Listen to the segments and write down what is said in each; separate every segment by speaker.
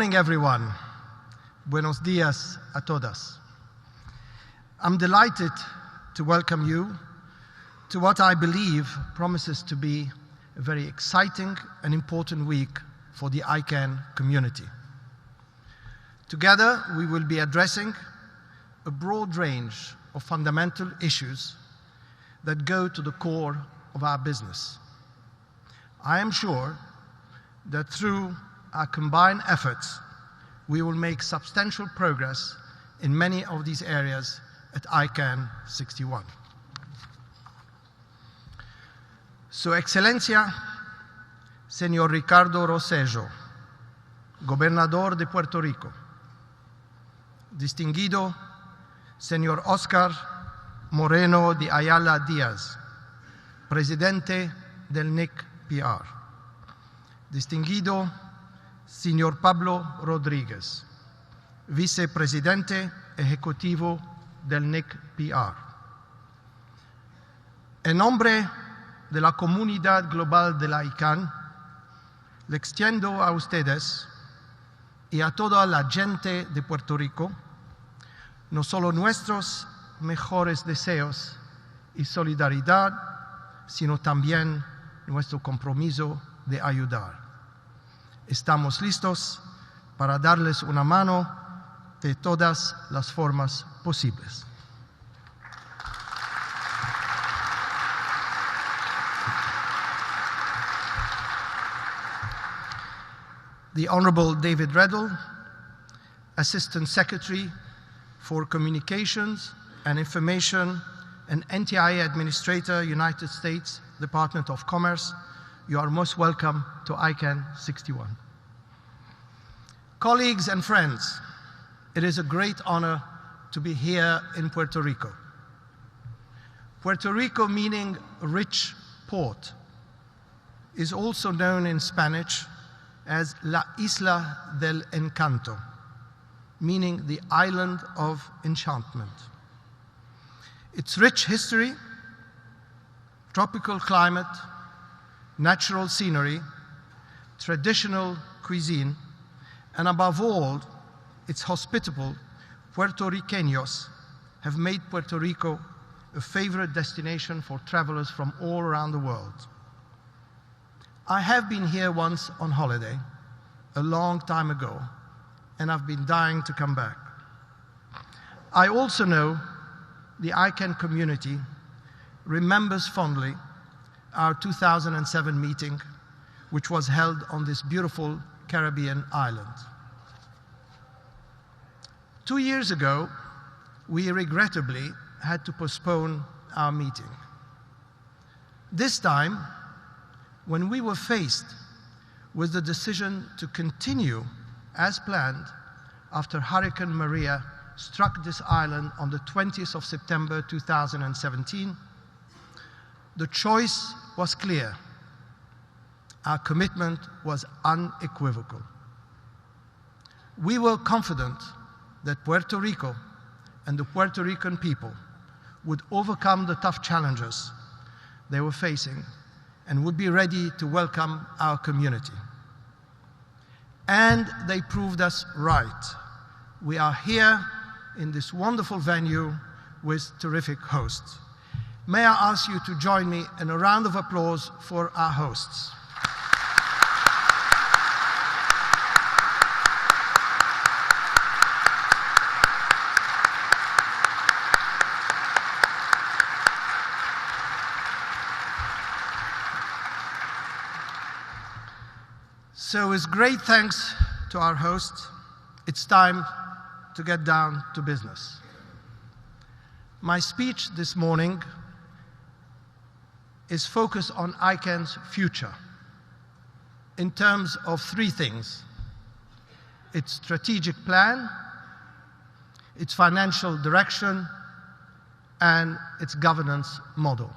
Speaker 1: morning, everyone. Buenos días a todas. I'm delighted to welcome you to what I believe promises to be a very exciting and important week for the ICANN community. Together, we will be addressing a broad range of fundamental issues that go to the core of our business. I am sure that through our combined efforts, we will make substantial progress in many of these areas at ICANN61. Su Excelencia, Señor Ricardo Rosello, Gobernador de Puerto Rico, Distinguido Señor Oscar Moreno de Ayala Díaz, Presidente del NIC-PR, Distinguido Señor Pablo Rodríguez, Vicepresidente Ejecutivo del NIC-PR. En nombre de la comunidad global de la ICANN, le extiendo a ustedes y a toda la gente de Puerto Rico no solo nuestros mejores deseos y solidaridad, sino también nuestro compromiso de ayudar. Estamos listos para darles una mano de todas las formas posibles. The Honorable David Reddell, Assistant Secretary for Communications and Information and NTIA Administrator, United States Department of Commerce, you are most welcome to ICANN61. Colleagues and friends, it is a great honor to be here in Puerto Rico. Puerto Rico, meaning rich port, is also known in Spanish as La Isla del Encanto, meaning the island of enchantment. Its rich history, tropical climate, natural scenery, traditional cuisine, and above all, its hospitable Puerto Ricanos have made Puerto Rico a favorite destination for travelers from all around the world. I have been here once on holiday, a long time ago, and I've been dying to come back. I also know the ICANN community remembers fondly our 2007 meeting, which was held on this beautiful Caribbean island. 2 years ago, we regrettably had to postpone our meeting. This time, when we were faced with the decision to continue as planned after Hurricane Maria struck this island on the 20th of September 2017, the choice was clear. Our commitment was unequivocal. We were confident that Puerto Rico and the Puerto Rican people would overcome the tough challenges they were facing and would be ready to welcome our community. And they proved us right. We are here in this wonderful venue with terrific hosts. May I ask you to join me in a round of applause for our hosts. So with great thanks to our hosts, it's time to get down to business. My speech this morning is focused on ICANN's future in terms of three things: its strategic plan, its financial direction, and its governance model.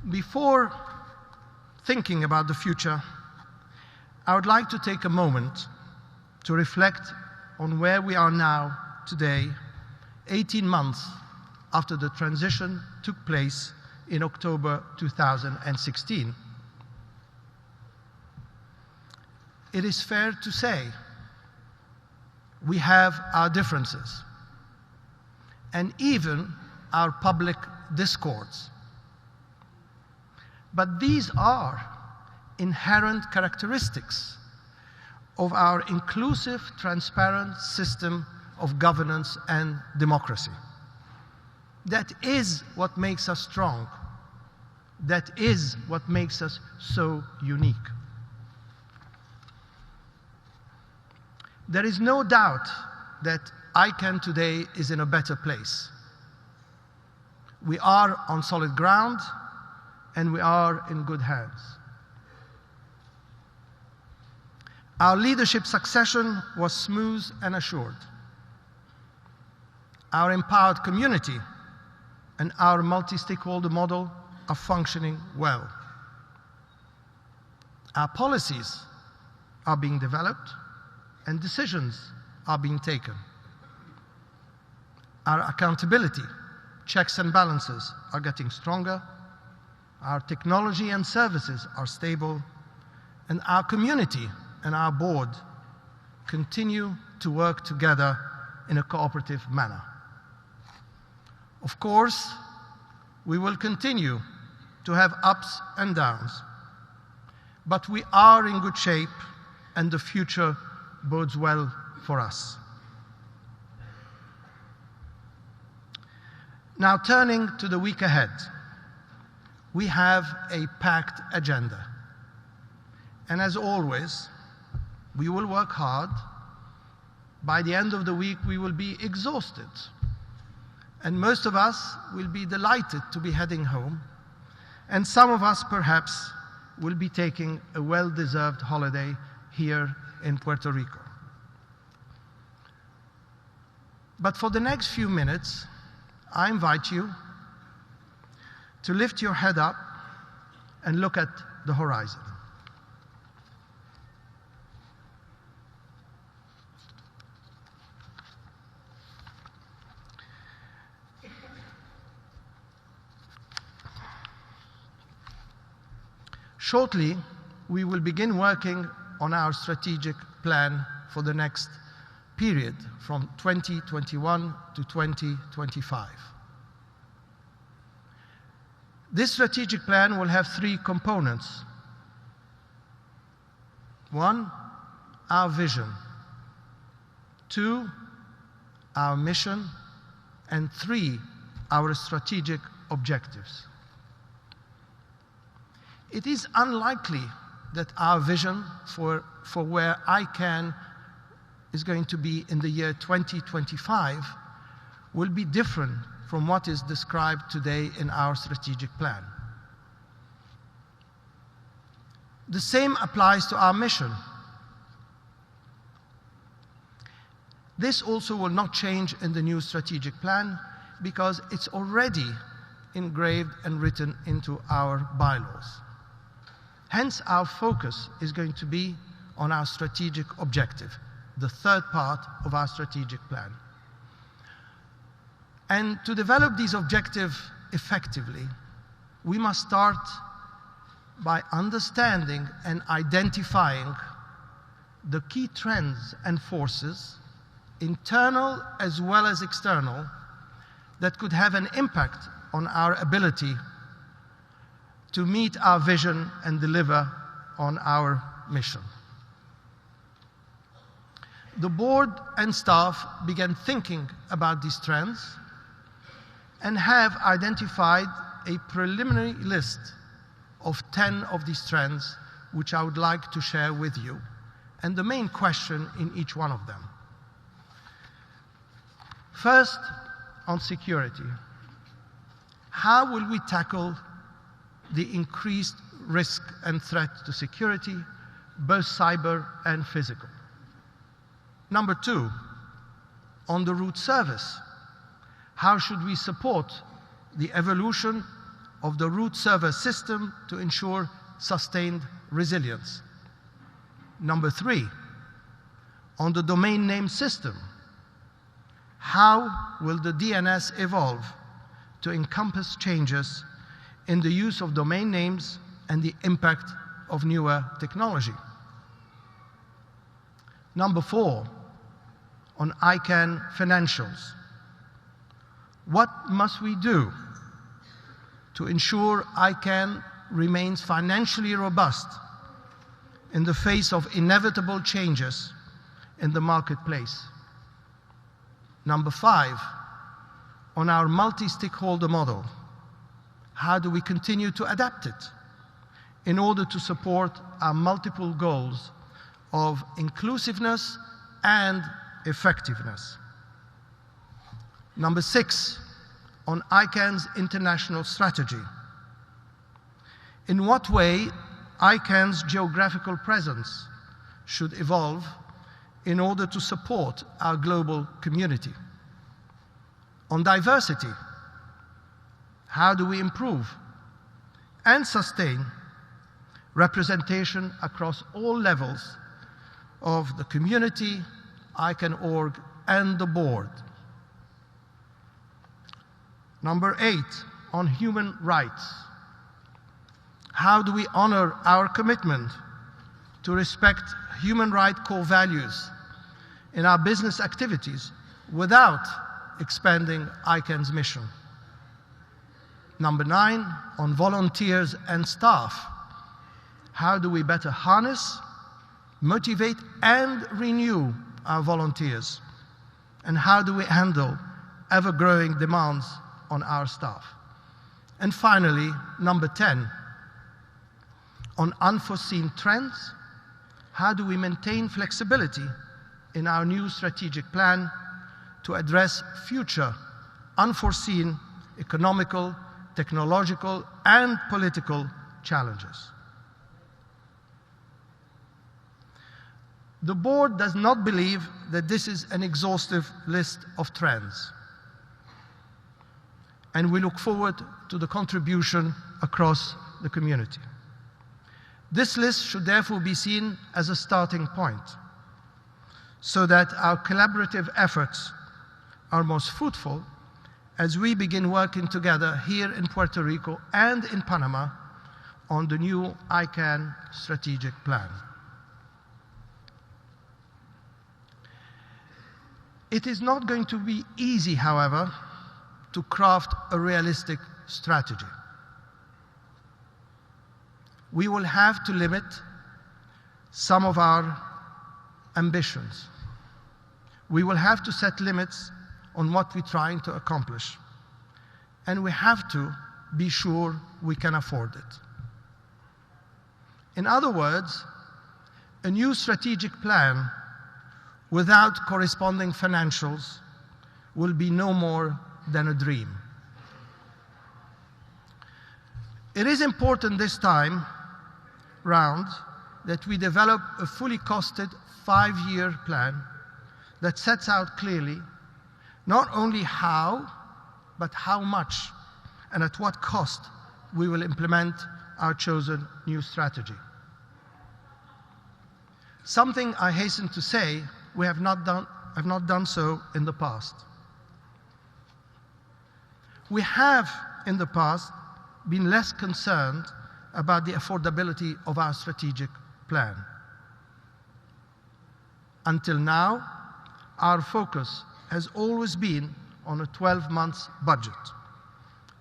Speaker 1: Before thinking about the future, I would like to take a moment to reflect on where we are now today, 18 months after the transition took place in October 2016. it is fair to say we have our differences and even our public discords. But these are inherent characteristics of our inclusive, transparent system of governance and democracy. That is what makes us strong. That is what makes us so unique. There is no doubt that ICANN today is in a better place. We are on solid ground, and we are in good hands. Our leadership succession was smooth and assured. Our empowered community and our multi-stakeholder model are functioning well. Our policies are being developed and decisions are being taken. Our accountability, checks and balances are getting stronger. Our technology and services are stable, and our community and our board continue to work together in a cooperative manner. Of course, we will continue to have ups and downs, but we are in good shape and the future bodes well for us. Now, turning to the week ahead, we have a packed agenda. And as always, we will work hard. By the end of the week, we will be exhausted. And most of us will be delighted to be heading home. And some of us, perhaps, will be taking a well-deserved holiday here in Puerto Rico. But for the next few minutes, I invite you to lift your head up and look at the horizon. Shortly, we will begin working on our strategic plan for the next period from 2021 to 2025. This strategic plan will have three components. One, our vision. Two, our mission. And three, our strategic objectives. It is unlikely that our vision for where ICANN is going to be in the year 2025 will be different from what is described today in our strategic plan. The same applies to our mission. This also will not change in the new strategic plan because it's already engraved and written into our bylaws. Hence, our focus is going to be on our strategic objective, the third part of our strategic plan. And to develop these objectives effectively, we must start by understanding and identifying the key trends and forces, internal as well as external, that could have an impact on our ability to meet our vision and deliver on our mission. The board and staff began thinking about these trends and have identified a preliminary list of 10 of these trends, which I would like to share with you, and the main question in each one of them. First, on security. How will we tackle the increased risk and threat to security, both cyber and physical? Number two, on the root service. How should we support the evolution of the root server system to ensure sustained resilience? Number three, on the domain name system. How will the DNS evolve to encompass changes in the use of domain names and the impact of newer technology? Number 4, on ICANN financials. What must we do to ensure ICANN remains financially robust in the face of inevitable changes in the marketplace? Number 5, on our multi-stakeholder model. How do we continue to adapt it in order to support our multiple goals of inclusiveness and effectiveness? Number 6, on ICANN's international strategy. In what way ICANN's geographical presence should evolve in order to support our global community? On diversity, how do we improve and sustain representation across all levels of the community, ICANN.org, and the board? Number 8, on human rights. How do we honor our commitment to respect human rights core values in our business activities without expanding ICANN's mission? Number 9, on volunteers and staff. How do we better harness, motivate, and renew our volunteers? And how do we handle ever-growing demands on our staff? And finally, number 10, on unforeseen trends. How do we maintain flexibility in our new strategic plan to address future unforeseen economical, technological, and political challenges? The board does not believe that this is an exhaustive list of trends, and we look forward to the contribution across the community. This list should therefore be seen as a starting point, so that our collaborative efforts are most fruitful as we begin working together here in Puerto Rico and in Panama on the new ICANN strategic plan. It is not going to be easy, however, to craft a realistic strategy. We will have to limit some of our ambitions. We will have to set limits on what we're trying to accomplish. And we have to be sure we can afford it. In other words, a new strategic plan without corresponding financials will be no more than a dream. It is important this time round that we develop a fully costed 5-year plan that sets out clearly not only how, but how much and at what cost we will implement our chosen new strategy. Something, I hasten to say, we have not done so in the past. We have, in the past, been less concerned about the affordability of our strategic plan. Until now, our focus has always been on a 12-month budget,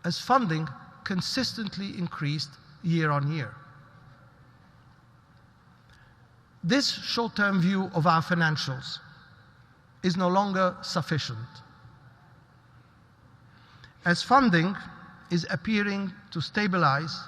Speaker 1: as funding consistently increased year on year. This short-term view of our financials is no longer sufficient, as funding is appearing to stabilize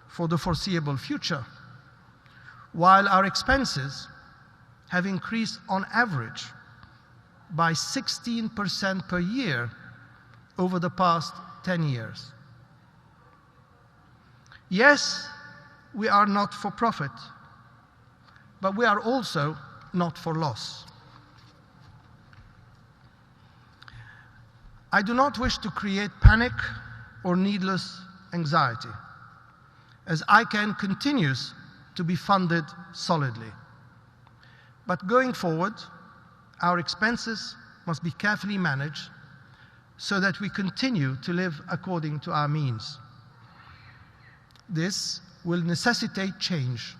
Speaker 1: for the foreseeable future, while our expenses have increased on average by 16% per year over the past 10 years. Yes, we are not for profit, but we are also not for loss. I do not wish to create panic or needless anxiety, as ICANN continues to be funded solidly. But going forward, our expenses must be carefully managed so that we continue to live according to our means. This will necessitate change.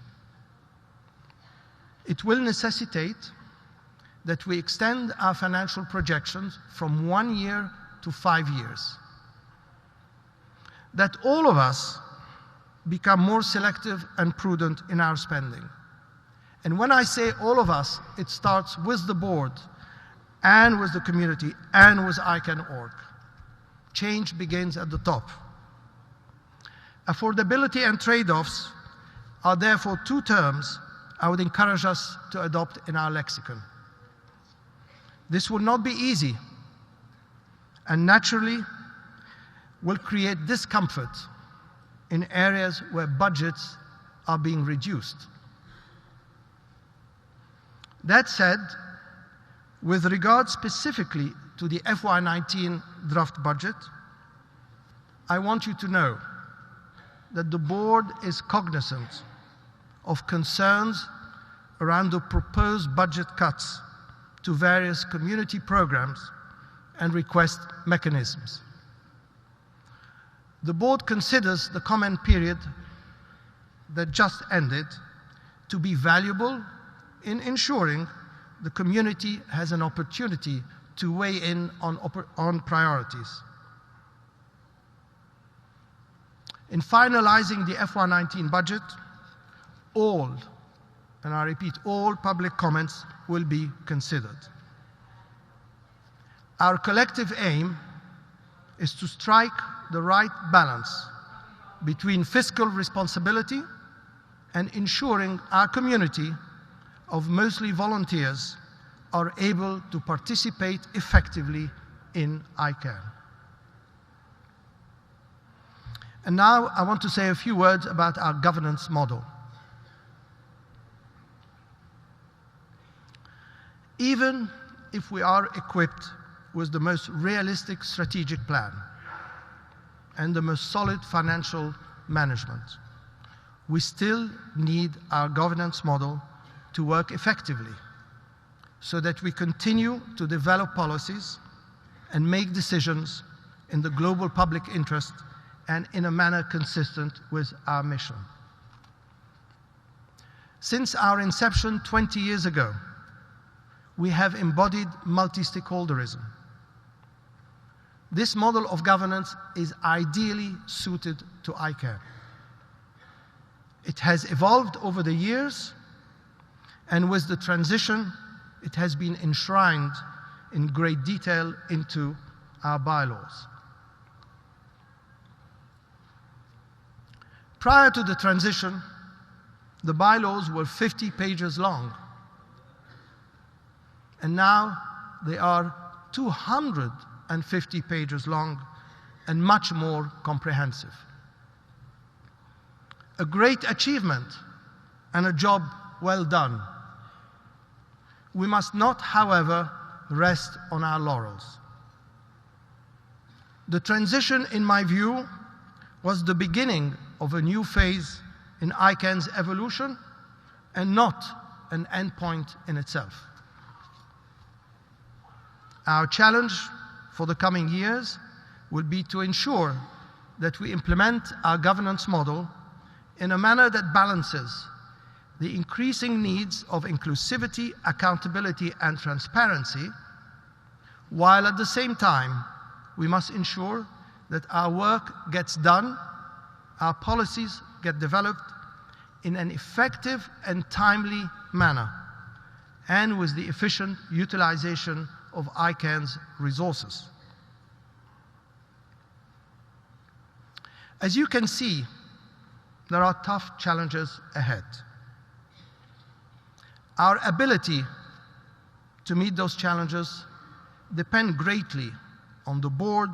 Speaker 1: It will necessitate that we extend our financial projections from 1 year to 5 years. That all of us become more selective and prudent in our spending. And when I say all of us, it starts with the board and with the community and with ICANN.org. Change begins at the top. Affordability and trade-offs are therefore two terms I would encourage us to adopt in our lexicon. This will not be easy and naturally will create discomfort in areas where budgets are being reduced. That said, with regard specifically to the FY19 draft budget, I want you to know that the board is cognizant of concerns around the proposed budget cuts to various community programs and request mechanisms. The board considers the comment period that just ended to be valuable in ensuring the community has an opportunity to weigh in on priorities. In finalizing the FY19 budget, all, and I repeat, all public comments will be considered. Our collective aim is to strike the right balance between fiscal responsibility and ensuring our community of mostly volunteers are able to participate effectively in ICANN. And now I want to say a few words about our governance model. Even if we are equipped with the most realistic strategic plan and the most solid financial management, we still need our governance model to work effectively so that we continue to develop policies and make decisions in the global public interest and in a manner consistent with our mission. Since our inception 20 years ago, we have embodied multi-stakeholderism. This model of governance is ideally suited to ICANN. It has evolved over the years, and with the transition, it has been enshrined in great detail into our bylaws. Prior to the transition, the bylaws were 50 pages long, and now they are 250 pages long and much more comprehensive. A great achievement and a job well done. We must not, however, rest on our laurels. The transition, in my view, was the beginning of a new phase in ICANN's evolution and not an endpoint in itself. Our challenge for the coming years will be to ensure that we implement our governance model in a manner that balances the increasing needs of inclusivity, accountability, and transparency, while at the same time, we must ensure that our work gets done, our policies get developed in an effective and timely manner, and with the efficient utilization of ICANN's resources. As you can see, there are tough challenges ahead. Our ability to meet those challenges depend greatly on the board,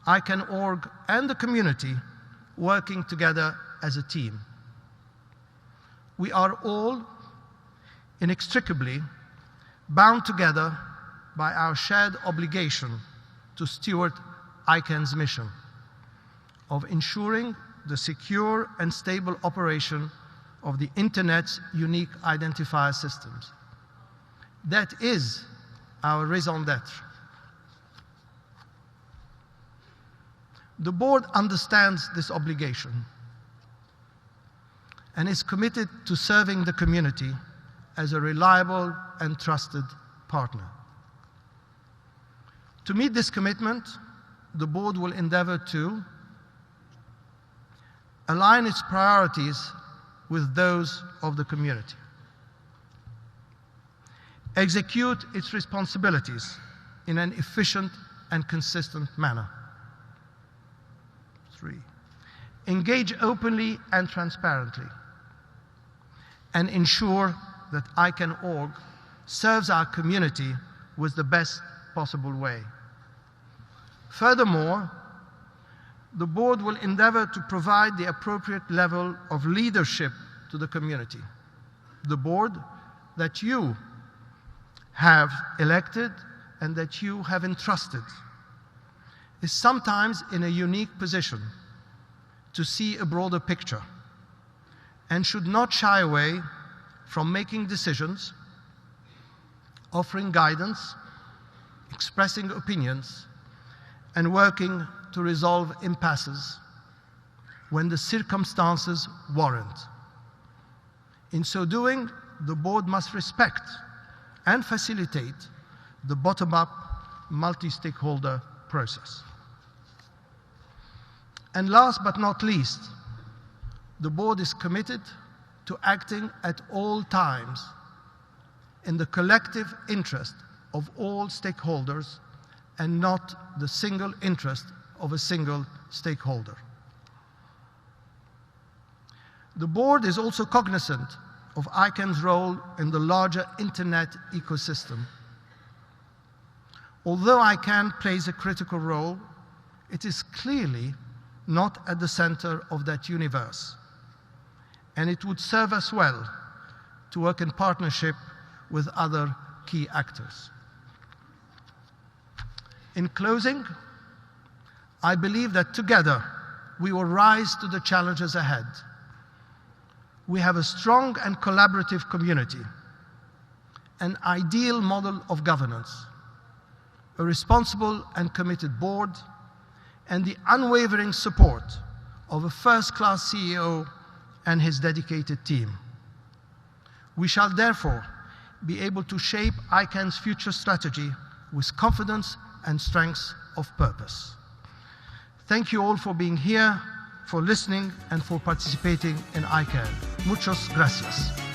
Speaker 1: ICANN.org, and the community working together as a team. We are all inextricably bound together by our shared obligation to steward ICANN's mission of ensuring the secure and stable operation of the Internet's unique identifier systems. That is our raison d'être. The board understands this obligation and is committed to serving the community as a reliable and trusted partner. To meet this commitment, the board will endeavor to align its priorities with those of the community, execute its responsibilities in an efficient and consistent manner. 3, engage openly and transparently, and ensure that ICANN.org serves our community with the best possible way. Furthermore, the board will endeavor to provide the appropriate level of leadership to the community. The board that you have elected and that you have entrusted is sometimes in a unique position to see a broader picture and should not shy away from making decisions, offering guidance, expressing opinions, and working to resolve impasses when the circumstances warrant. In so doing, the board must respect and facilitate the bottom-up multi-stakeholder process. And last but not least, the board is committed to acting at all times in the collective interest of all stakeholders and not the single interest of a single stakeholder. The board is also cognizant of ICANN's role in the larger internet ecosystem. Although ICANN plays a critical role, it is clearly not at the center of that universe, and it would serve us well to work in partnership with other key actors. In closing, I believe that together we will rise to the challenges ahead. We have a strong and collaborative community, an ideal model of governance, a responsible and committed board, and the unwavering support of a first-class CEO and his dedicated team. We shall therefore be able to shape ICANN's future strategy with confidence and strength of purpose. Thank you all for being here, for listening, and for participating in ICANN. Muchas gracias.